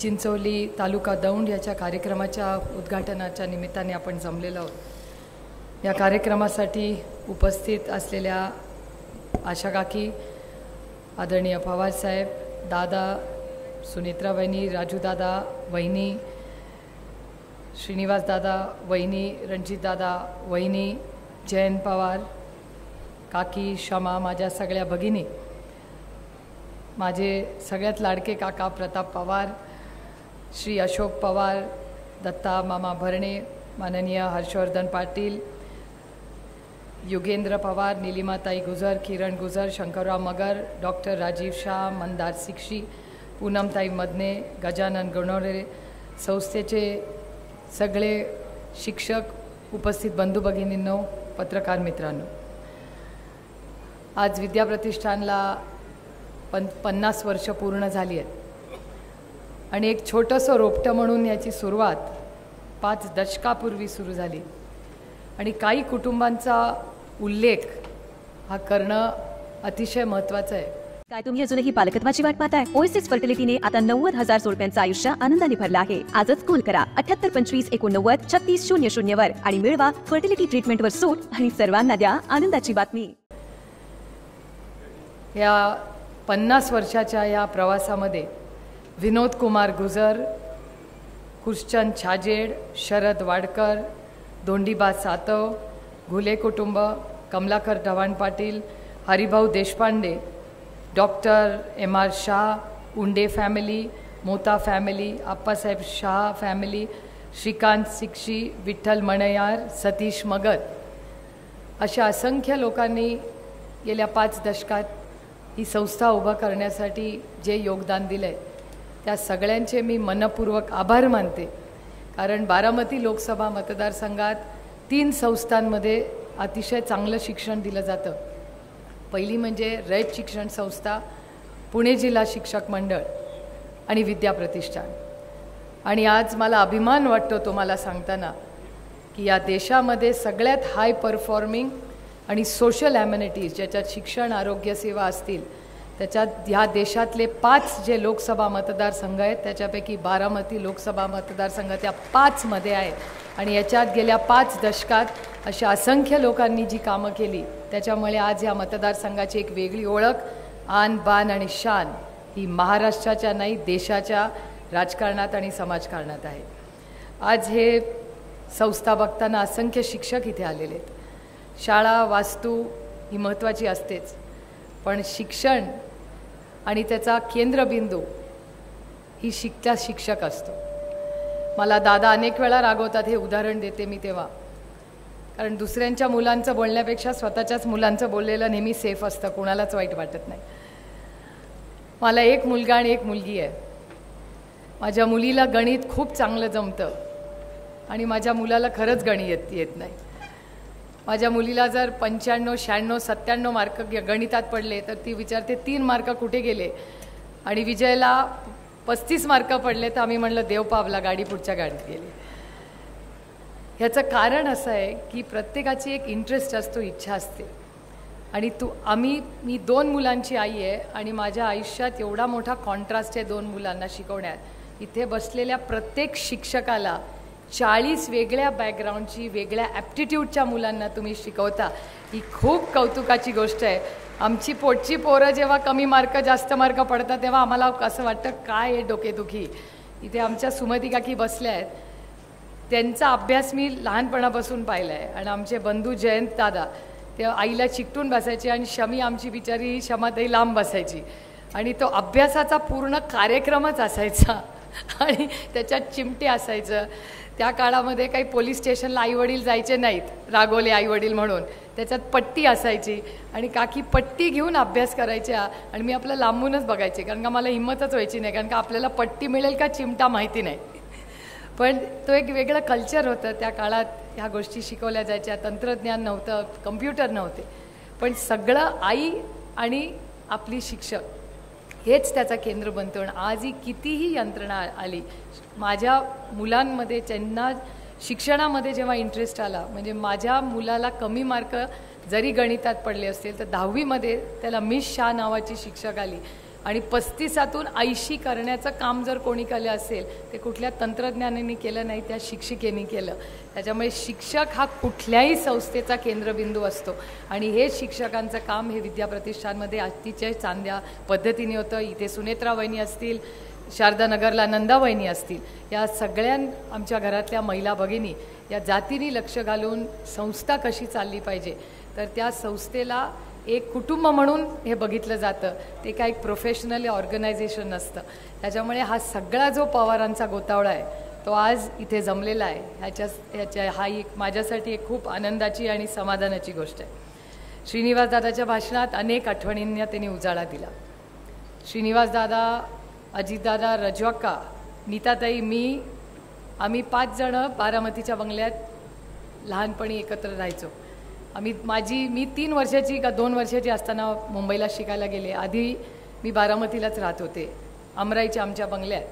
चिंचोली तालुका दौंड याच्या कार्यक्रमाच्या उद्घाटनाच्या निमित्ताने आपण जमलेलो आहोत। या कार्यक्रमासाठी उपस्थित असलेल्या आशा काकी, आदरणीय पवार साहेब, दादा, सुनेत्रा वहिनी, राजू दादा, वहिनी, श्रीनिवास दादा, वहिनी, रणजित दादा, वहिनी, जयंत पवार, काकी, शमा, माझ्या सगळ्या भगिनी, माझे सगळ्यात लाडके काका प्रताप पवार, श्री अशोक पवार, दत्ता मामा भरणे, माननीय हर्षवर्धन पाटील, युगेंद्र पवार, नीलिमाताई गुजर, किरण गुजर, शंकरराव मगर, डॉक्टर राजीव शाह, मंदार सिक्शी, पूनमताई मदने, गजानन गणोरे, संस्थेचे सगळे शिक्षक, उपस्थित बंधू भगिनींनो, पत्रकार मित्रांनो, आज विद्या प्रतिष्ठानला 50 वर्ष पूर्ण झाली आहेत आणि एक छोटंसं रोपटं म्हणून याची सुरुवात 5 दशकापूर्वी सुरू झाली आणि काही कुटुंबांचा उल्लेख हा करणं अतिशय महत्त्वाचं आहे। काय तुम्ही अजूनही पालकत्वाची वाट पाहताय? ओएसिस फर्टिलिटीने आता 90,000 जोडप्यांचं आयुष्य आनंदाने भरलं आहे। आजच कॉल करा 7825893600 वर आणि मिळवा फर्टिलिटी ट्रीटमेंटवर सूट आणि सर्वांना द्या आनंदाची बातमी। या 50 वर्षाच्या या प्रवासामध्ये विनोद कुमार गुजर, कुशचंद छाजेड, शरद वाडकर, दोंडीबा सातव, घुले कुटुंब, कमलाकर ढवाण पाटील, हरिभाऊ देशपांडे, डॉक्टर MR शाह, उंडे फॅमिली, मोता फॅमिली, आप्पासाहेब शाह फॅमिली, श्रीकांत सिक्शी, विठ्ठल मणयार, सतीश मगर अशा असंख्य लोकांनी गेल्या 5 दशकात ही संस्था उभा करण्यासाठी जे योगदान दिलं आहे त्या सगळ्यांचे मी मनपूर्वक आभार मानते। कारण बारामती लोकसभा मतदारसंघात 3 संस्थांमध्ये अतिशय चांगलं शिक्षण दिलं जातं। पहिली म्हणजे रयत शिक्षण संस्था, पुणे जिल्हा शिक्षक मंडळ आणि विद्या प्रतिष्ठान। आणि आज मला अभिमान वाटतो तुम्हाला सांगताना की या देशामध्ये सगळ्यात हाय परफॉर्मिंग आणि सोशल ॲम्युनिटीज ज्याच्यात शिक्षण, आरोग्य सेवा असतील त्याच्यात ह्या देशातले 5 जे लोकसभा मतदारसंघ आहेत त्याच्यापैकी बारामती लोकसभा मतदारसंघ त्या 5 मध्ये आहे आणि याच्यात गेल्या 5 दशकात अशा असंख्य लोकांनी जी कामं केली त्याच्यामुळे आज या मतदारसंघाची एक वेगळी ओळख, आन बान आणि शान ही महाराष्ट्राच्या नाही देशाच्या राजकारणात आणि समाजकारणात आहे। आज हे संस्था बघताना असंख्य शिक्षक इथे आलेले आहेत। शाळा, वास्तू ही महत्त्वाची असतेच, पण शिक्षण आणि त्याचा केंद्रबिंदू ही शिक्षक असतो। मला दादा अनेक वेळा रागवतात, हे उदाहरण देते मी तेव्हा, कारण दुसऱ्यांच्या मुलांचं बोलण्यापेक्षा स्वतःच्याच मुलांचं बोललेलं नेहमी सेफ असतं, कोणालाच वाईट वाटत नाही। मला एक मुलगा आणि एक मुलगी आहे। माझ्या मुलीला गणित खूप चांगलं जमतं आणि माझ्या मुलाला खरंच गणित येत नाही। माझ्या मुलीला जर 95, 96, 97 मार्क गणितात पडले तर ती विचारते 3 मार्क कुठे गेले, आणि विजयला 35 मार्क पडले तर आम्ही म्हणलं देव पावला, गाडी पुढच्या गाडीत गेली। ह्याचं कारण असं आहे की प्रत्येकाची एक इंटरेस्ट असतो, इच्छा असते। आणि मी 2 मुलांची आई आहे आणि माझ्या आयुष्यात एवढा मोठा कॉन्ट्रास्ट आहे 2 मुलांना शिकवण्यात। इथे बसलेल्या प्रत्येक शिक्षकाला 40 वेगळ्या बॅकग्राऊंडची, वेगळ्या ॲप्टिट्यूडच्या मुलांना तुम्ही शिकवता, ही खूप कौतुकाची गोष्ट आहे। आमची पोटची पोरं जेव्हा कमी मार्क, जास्त मार्क पडतात तेव्हा आम्हाला असं वाटतं काय आहे डोकेदुखी। इथे आमच्या सुमती काकी बसल्या आहेत, त्यांचा अभ्यास मी लहानपणापासून पाहिला आहे। आणि आमचे बंधू जयंत दादा ते आईला चिकटून बसायचे आणि शमी आमची बिचारी शमाताई लांब बसायची आणि तो अभ्यासाचा पूर्ण कार्यक्रमच असायचा आणि त्याच्यात चिमटे असायचं। त्या काळामध्ये काही पोलीस स्टेशनला आईवडील जायचे नाहीत, रागवले आईवडील म्हणून, त्याच्यात पट्टी असायची आणि काकी पट्टी घेऊन अभ्यास करायच्या आणि मी आपलं लांबूनच बघायचे, कारण का मला हिंमतच व्हायची नाही, कारण का आपल्याला पट्टी मिळेल का चिमटा माहिती नाही। पण तो एक वेगळं कल्चर होतं त्या काळात, ह्या गोष्टी शिकवल्या जायच्या। तंत्रज्ञान नव्हतं, कम्प्युटर नव्हते, पण सगळं आई आणि आपली शिक्षक हेच त्याचा केंद्र बनतो। आणि आजही कितीही यंत्रणा आली, माझ्या मुलांमध्ये त्यांना शिक्षणामध्ये जेव्हा इंटरेस्ट आला, म्हणजे माझ्या मुलाला कमी मार्क जरी गणितात पडले असतील तर 10वी मध्ये त्याला मिस शाह नावाची शिक्षक आली आणि 35तून 80 करण्याचं काम जर कोणी केलं असेल ते कुठल्या तंत्रज्ञानाने केलं नाही, त्या शिक्षिकेने केलं. त्याच्यामुळे शिक्षक हा कुठल्याही संस्थेचा केंद्रबिंदू असतो आणि हे शिक्षकांचं काम हे विद्याप्रतिष्ठानमध्ये अतिशय चांगल्या पद्धतीने होतं. इथे सुनेत्रा वहिनी असतील, शारदानगरला नंदा वहिनी असतील, या सगळ्या आमच्या घरातल्या महिला भगिनी या जातीने लक्ष घालून संस्था कशी चालली पाहिजे, तर त्या संस्थेला एक कुटुंब म्हणून हे बघितलं जातं. ते काय एक प्रोफेशनल ऑर्गनायझेशन नसतं. त्याच्यामुळे हा सगळा जो पवारांचा गोतावळा आहे तो आज इथे जमलेला आहे. हा एक माझ्यासाठी एक खूप आनंदाची आणि समाधानाची गोष्ट आहे. श्रीनिवास दादाच्या भाषणात अनेक आठवणींना त्यांनी उजाळा दिला. श्रीनिवास दादा, अजितदादा, रजवाक्का, नीताताई, आम्ही 5 जणं बारामतीच्या बंगल्यात लहानपणी एकत्र राहायचो. मी 3 वर्षाची का 2 वर्षाची असताना मुंबईला शिकायला गेले. आधी मी बारामतीलाच राहत होते, अमराईच्या आमच्या बंगल्यात.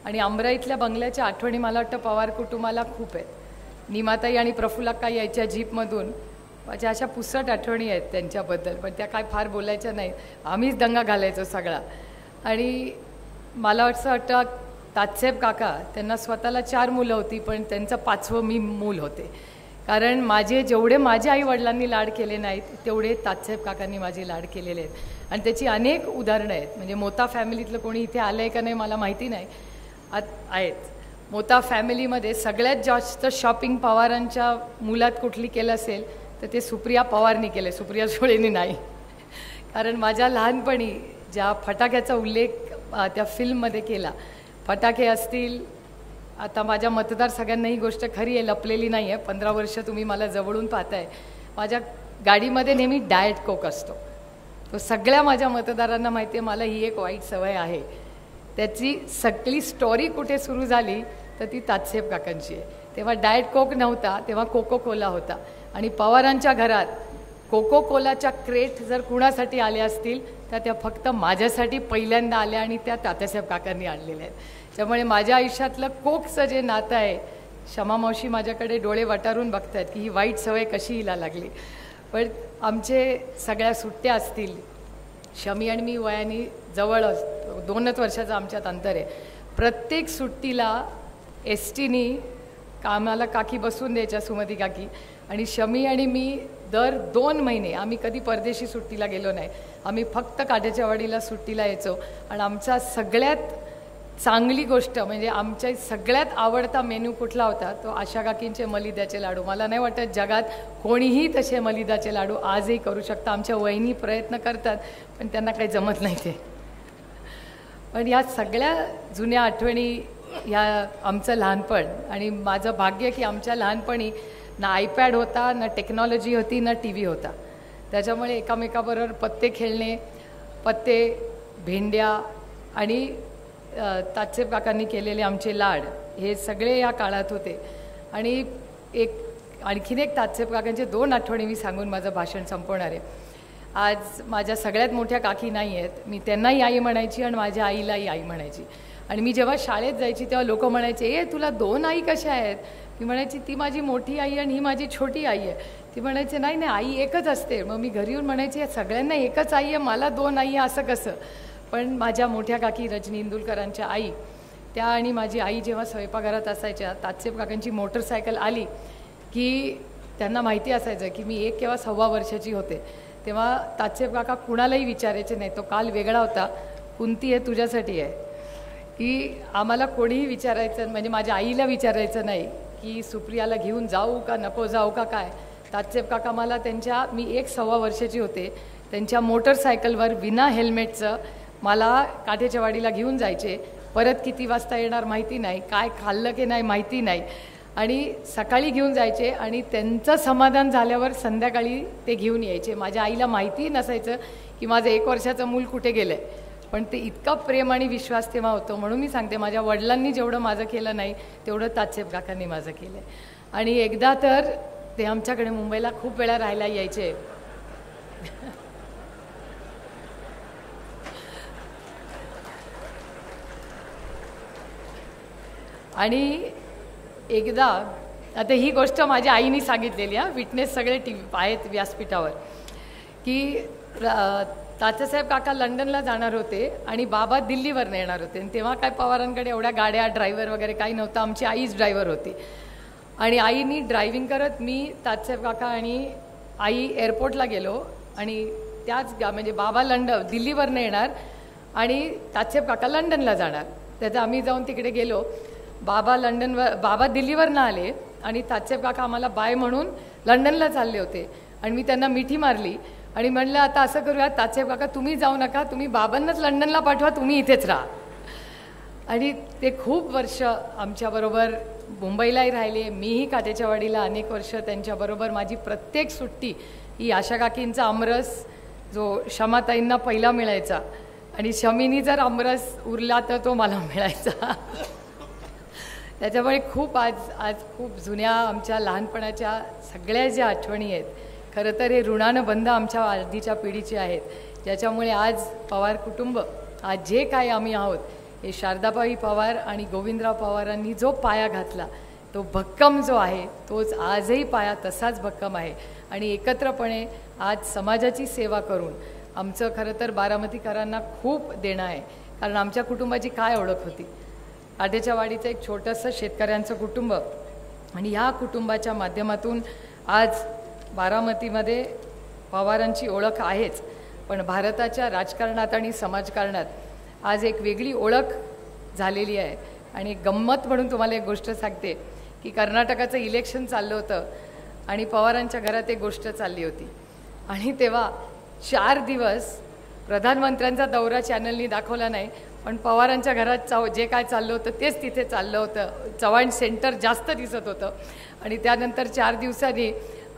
आणि अमराईतल्या बंगल्याच्या आठवणी मला वाटतं पवार कुटुंबाला खूप आहेत. निमाताई आणि प्रफुल्लक्का यायच्या जीपमधून माझ्या अशा पुसट आठवणी आहेत त्यांच्याबद्दल, पण त्या काय फार बोलायच्या नाहीत. आम्हीच दंगा घालायचो सगळा. आणि मला असं वाटतं तात्साहेब काका, त्यांना स्वतःला 4 मुलं होती, पण त्यांचं 5वं मी मूल होते. कारण जेवढे माझ्या आईवडिलांनी लाड केले नाहीत तेवढे तात्साहेब काकांनी माझे लाड केलेले आहेत. आणि त्याची अनेक उदाहरणं आहेत. म्हणजे मोता फॅमिलीतलं कोणी इथे आलं आहे का नाही मला माहिती नाही, आहेत. मोता फॅमिलीमध्ये सगळ्यात जास्त शॉपिंग पवारांच्या मुलात कुठली केलं असेल तर ते सुप्रिया पवारनी केले, सुप्रिया सुळेंनी नाही. कारण माझ्या लहानपणी ज्या फटाक्याचा उल्लेख त्या फिल्ममध्ये केला, फटाके असतील, आता माझ्या मतदार सगळ्यांना ही गोष्ट खरी आहे, लपलेली नाही आहे. 15 वर्ष तुम्ही मला जवळून पाहताय. माझ्या गाडीमध्ये नेहमी डाएट कोक असतो. तो सगळ्या माझ्या मतदारांना माहिती आहे. मला ही एक वाईट सवय आहे. त्याची सगळी स्टोरी कुठे सुरू झाली तर ती तात्साहेब काकांची आहे. तेव्हा डाएट कोक नव्हता, तेव्हा कोको कोला होता. आणि पवारांच्या घरात कोको कोलाच्या क्रेट जर कुणासाठी आल्या असतील तर त्या फक्त माझ्यासाठी पहिल्यांदा आल्या आणि त्या तात्यासाहेब काकांनी आणलेल्या आहेत. त्यामुळे माझ्या आयुष्यातलं कोकचं जे नातं आहे, क्षमा मावशी माझ्याकडे डोळे वटारून बघतात की ही वाईट सवय कशी हिला लागली. पण आमचे सगळ्या सुट्ट्या असतील, शमी आणि मी वयाने जवळ 2च वर्षाचं आमच्यात अंतर आहे. प्रत्येक सुट्टीला एसटीनी कामाला काकी बसून द्यायच्या, सुमती काकी. आणि शमी आणि मी दर 2 महिने आम्ही कधी परदेशी सुट्टीला गेलो नाही. आम्ही फक्त काट्याच्या वाडीला सुट्टीला यायचो. आणि आमचा सगळ्यात चांगली गोष्ट म्हणजे आमच्या सगळ्यात आवडता मेनू कुठला होता, तो आशा काकींचे मलिद्याचे लाडू. मला नाही वाटत जगात कोणीही तसे मलिदाचे लाडू आजही करू शकता. आमच्या वहिनी प्रयत्न करतात पण त्यांना काही जमत नाही ते. पण या सगळ्या जुन्या आठवणी, ह्या आमचं लहानपण. आणि माझं भाग्य की आमच्या लहानपणी ना आयपॅड होता, ना टेक्नॉलॉजी होती, ना TV होता. त्याच्यामुळे एकामेकाबरोबर पत्ते खेळणे, पत्ते, भेंड्या आणि तात्साहेब काकांनी केलेले आमचे लाड हे सगळे या काळात होते. आणि आणखीन एक तात्साहेब काकांचे 2 आठवणी मी सांगून माझं भाषण संपवणार आहे. आज माझ्या सगळ्यात मोठ्या काकी नाही आहेत. मी त्यांनाही आई म्हणायची आणि माझ्या आईलाही आई म्हणायची. आणि मी जेव्हा शाळेत जायची तेव्हा लोक म्हणायचे, तुला 2 आई कशा आहेत? मी म्हणायची, ती माझी मोठी आई आणि ही माझी छोटी आई आहे. ती म्हणायचे, नाही नाही, आई एकच असते. मग मी घरी येऊन म्हणायची, सगळ्यांना एकच आई आहे, मला 2 आई आहे असं कसं? पण माझ्या मोठ्या काकी रजनी इंदुलकरांच्या आई, त्या आणि माझी आई जेव्हा स्वयंपाकघरात असायच्या, तात्साहेब काकांची मोटरसायकल आली की त्यांना माहिती असायचं की मी 1 किंवा 1.25 वर्षाची होते. तेव्हा तात्साहेब काका कुणालाही विचारायचे नाही. तो काल वेगळा होता, कुंती आहे तुझ्यासाठी आहे, की आम्हाला कोणीही विचारायचं, म्हणजे माझ्या आईला विचारायचं नाही की सुप्रियाला घेऊन जाऊ का नको जाऊ का काय. तात्साहेब काका मला मी 1.25 वर्षाची होते, त्यांच्या मोटरसायकलवर विना हेल्मेटचं मला काठ्याच्या वाडीला घेऊन जायचे. परत किती वाजता येणार माहिती नाही, काय खाल्लं की नाही माहिती नाही. आणि सकाळी घेऊन जायचे आणि त्यांचं समाधान झाल्यावर संध्याकाळी ते घेऊन यायचे. माझ्या आईला माहितीही नसायचं की माझं 1 वर्षाचं मूल कुठे गेलं आहे. पण ते इतका प्रेम आणि विश्वास तेव्हा होतो. म्हणून मी सांगते, माझ्या वडिलांनी जेवढं माझं केलं नाही तेवढं तात्साहेब काकांनी माझं केलं आहे. आणि एकदा तर ते आमच्याकडे मुंबईला खूप वेळा राहायला यायचे. आणि एकदा, आता ही गोष्ट माझ्या आईने सांगितलेली, विटनेस सगळे आहेत व्यासपीठावर, की तात्यासाहेब काका लंडनला जाणार होते आणि बाबा दिल्लीवर येणार होते. आणि तेव्हा काय पवारांकडे एवढ्या गाड्या ड्रायव्हर वगैरे काही नव्हतं. आमची आईच ड्रायव्हर होती आणि आईनी ड्रायव्हिंग करत मी तात्यासाहेब काका आणि आई एअरपोर्टला गेलो. आणि त्याच म्हणजे बाबा दिल्लीवरनं येणार आणि तात्यासाहेब काका लंडनला जाणार. त्याचं आम्ही जाऊन तिकडे गेलो. बाबा दिल्लीवरनं आले आणि तात्यासाहेब काका आम्हाला बाय म्हणून लंडनला चालले होते. आणि मी त्यांना मिठी मारली आणि म्हणलं आता असं करूया तात्यासाहेब काका तुम्ही जाऊ नका, तुम्ही बाबांनाच लंडनला पाठवा, तुम्ही इथेच राहा. आणि ते खूप वर्ष आमच्याबरोबर मुंबईलाही राहिले. मीही काटेच्या वाडीला अनेक वर्ष त्यांच्याबरोबर. माझी प्रत्येक सुट्टी ही आशा काकींचा आमरस जो शमाताईंना पहिला मिळायचा आणि शमीनी जर आमरस उरला तर तो मला मिळायचा. त्याच्यामुळे खूप आज खूप जुन्या आमच्या लहानपणाच्या सगळ्या ज्या आठवणी आहेत, खरं तर हे ऋणानं बंध आमच्या आधीच्या पिढीचे आहेत, ज्याच्यामुळे आज पवार कुटुंब आज जे काय आम्ही आहोत हे शारदाबाई पवार आणि गोविंदराव पवारांनी जो पाया घातला तो भक्कम जो आहे तोच आजही पाया तसाच भक्कम आहे. आणि एकत्रपणे आज समाजाची सेवा करून आमचं खरं तर बारामतीकरांना खूप देणं आहे. कारण आमच्या कुटुंबाची काय ओळख होती, काटेच्या वाडीचं एक छोटंसं शेतकऱ्यांचं कुटुंब आणि ह्या कुटुंबाच्या माध्यमातून आज बारामतीमध्ये पवारांची ओळख आहेच, पण भारताच्या राजकारणात आणि समाजकारणात आज एक वेगळी ओळख झालेली आहे. आणि गंमत म्हणून तुम्हाला एक गोष्ट सांगते की कर्नाटकाचं इलेक्शन चाललं होतं आणि पवारांच्या घरात एक गोष्ट चालली होती. आणि तेव्हा 4 दिवस प्रधानमंत्र्यांचा दौरा चॅनलनी दाखवला नाही, पण पवारांच्या घरात जे काय चाललं होतं तेच तिथे चाललं होतं. चव्हाण सेंटर जास्त दिसत होतं. आणि त्यानंतर 4 दिवसांनी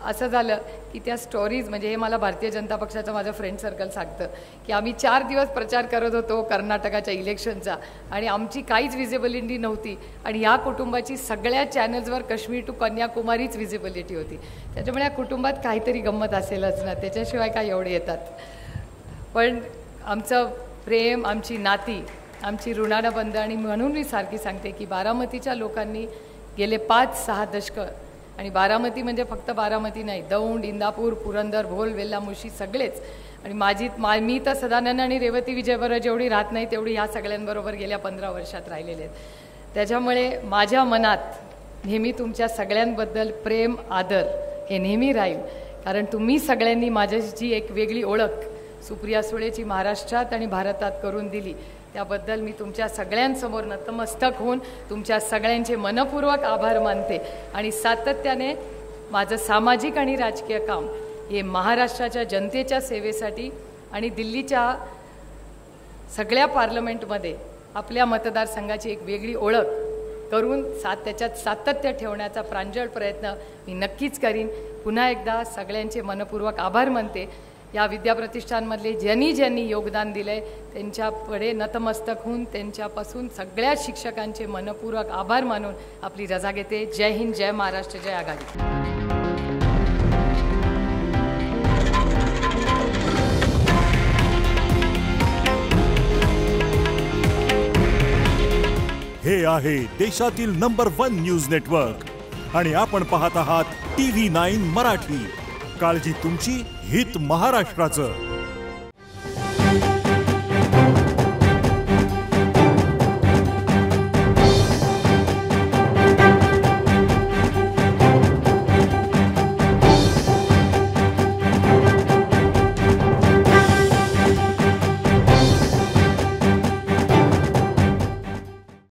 असं झालं की त्या स्टोरीज म्हणजे हे मला भारतीय जनता पक्षाचं माझं फ्रेंड सर्कल सांगतं की आम्ही 4 दिवस प्रचार करत होतो कर्नाटकाच्या इलेक्शनचा आणि आमची काहीच विजिबिलिटी नव्हती. आणि या कुटुंबाची सगळ्या चॅनल्सवर काश्मीर टू कन्याकुमारीच विजिबिलिटी होती. त्याच्यामुळे या कुटुंबात काहीतरी गंमत असेलच ना, त्याच्याशिवाय काय एवढे येतात. पण आमचं प्रेम, आमची नाती, आमची ऋणानं बंध. आणि म्हणून मी सारखी सांगते की बारामतीच्या लोकांनी गेले 5-6 दशकं, आणि बारामती म्हणजे फक्त बारामती नाही, दौंड, इंदापूर, पुरंदर, भोल, वेल्ला, मुशी सगळेच. आणि मी तर सदानंद आणि रेवती विजयबरोबर जेवढी राहत नाही तेवढी ह्या सगळ्यांबरोबर गेल्या 15 वर्षात राहिलेले आहेत. त्याच्यामुळे माझ्या मनात नेहमी तुमच्या सगळ्यांबद्दल प्रेम, आदर हे नेहमी राहील. कारण तुम्ही सगळ्यांनी माझ्याची एक वेगळी ओळख सुप्रिया सुळेची महाराष्ट्रात आणि भारतात करून दिली, त्याबद्दल मी तुमच्या सगळ्यांसमोर नतमस्तक होऊन तुमच्या सगळ्यांचे मनपूर्वक आभार मानते. आणि सातत्याने माझं सामाजिक आणि राजकीय काम हे महाराष्ट्राच्या जनतेच्या सेवेसाठी आणि दिल्लीच्या सगळ्या पार्लमेंटमध्ये आपल्या मतदारसंघाची एक वेगळी ओळख करून त्याच्यात सातत्य ठेवण्याचा प्रांजळ प्रयत्न मी नक्कीच करीन. पुन्हा एकदा सगळ्यांचे मनपूर्वक आभार मानते. या विद्याप्रतिष्ठानमधले ज्यांनी योगदान दिलं आहे त्यांच्यापुढे नतमस्तक होऊन त्यांच्यापासून सगळ्या शिक्षकांचे मनपूर्वक आभार मानून आपली रजा घेते. जय हिंद, जय महाराष्ट्र, जय आघाडी. हे आहे देशातील नंबर 1 न्यूज नेटवर्क आणि आपण पाहत आहात TV9 मराठी. काळजी तुमची, हित महाराष्ट्राचं.